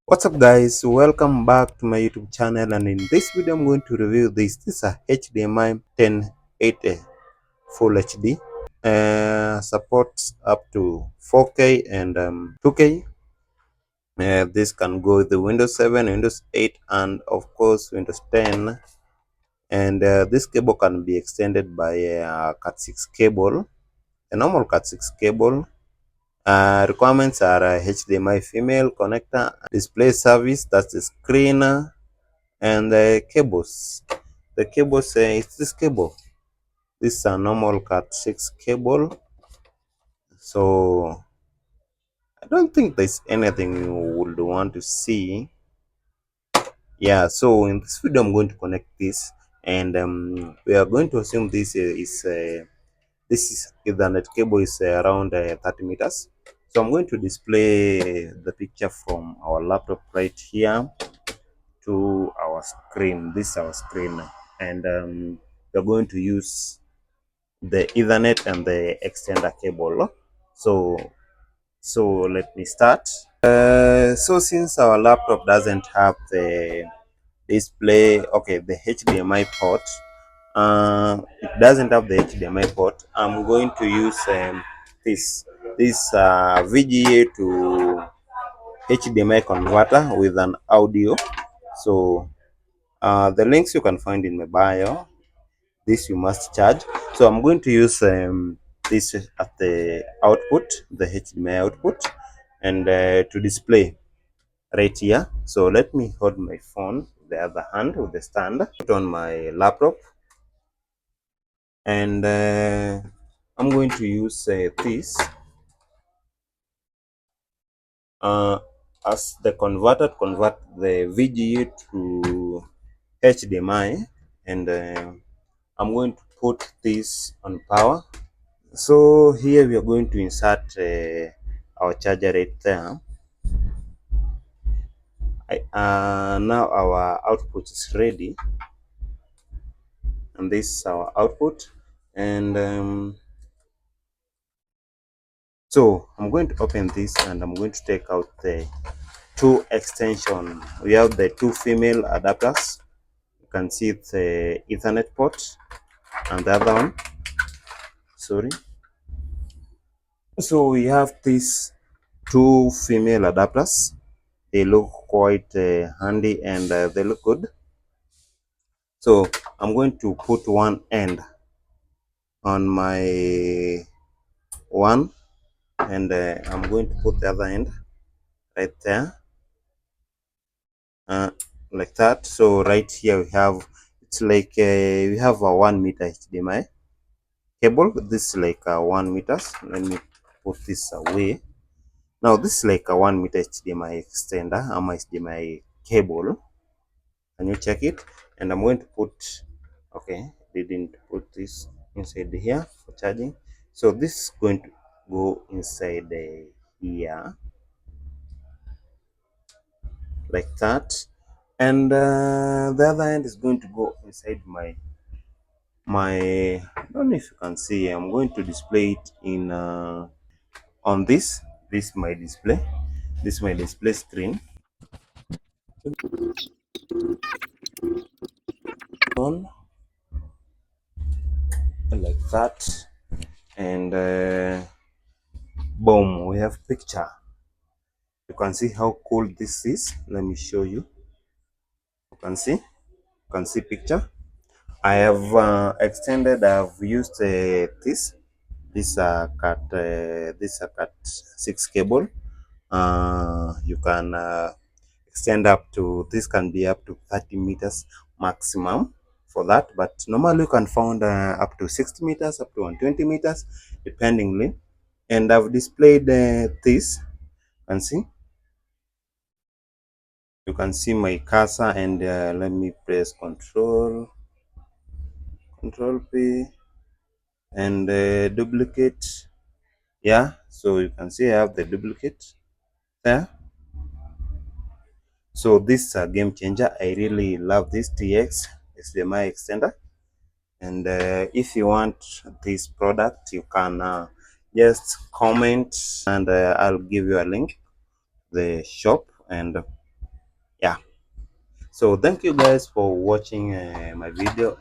What's up guys, welcome back to my YouTube channel, and in this video I'm going to review this is a HDMI 1080 Full HD. Supports up to 4K and 2K. This can go with the Windows 7, Windows 8 and of course Windows 10, and this cable can be extended by a Cat6 cable, a normal Cat6 cable. Requirements are HDMI female connector, display service, that's the screen, and the cables. The cables, it's this cable. This is a normal Cat6 cable. So I don't think there's anything you would want to see. Yeah, so in this video I'm going to connect this, and we are going to assume this is Ethernet cable is around 30 meters. So I'm going to display the picture from our laptop right here to our screen. This is our screen, and we're going to use the Ethernet and the extender cable. So let me start. So since our laptop doesn't have the display, okay, the HDMI port, it doesn't have the HDMI port, I'm going to use this VGA to HDMI converter with an audio. So the links you can find in my bio. This you must charge. So I'm going to use this at the output, the HDMI output, and to display right here. So let me hold my phone with the other hand with the stand, put on my laptop, and I'm going to use this uh, as the converter to convert the VGA to HDMI, and I'm going to put this on power. So here we are going to insert our charger right there. Now our output is ready, and this is our output. And so I'm going to open this, and I'm going to take out the two extension. We have the two female adapters. You can see it's the Ethernet port, and the other one, sorry. So we have these two female adapters. They look quite handy, and they look good. So I'm going to put one end on my one, and I'm going to put the other end right there, like that. So right here we have, it's like we have a 1 meter HDMI cable. This is like 1 meters. Let me put this away. Now this is like a 1 meter HDMI extender, HDMI cable. Can you check it? And I'm going to put, okay, didn't put this inside here for charging. So this is going to go inside here like that, and the other end is going to go inside my I don't know if you can see. I'm going to display it in on this my display. This is my display screen on like that, and boom, we have picture. You can see how cool this is. Let me show you. You can see picture. I have extended. I've used this cat 6 cable. You can extend up to, this can be up to 30 meters maximum for that, but normally you can find up to 60 meters, up to 120 meters dependingly. And I've displayed this. You can see my cursor, and let me press control P and duplicate. Yeah, so you can see I have the duplicate there. So this is a game changer. I really love this TX HDMI extender, and if you want this product, you can just comment, and I'll give you a link, the shop, and Yeah. So thank you guys for watching my video.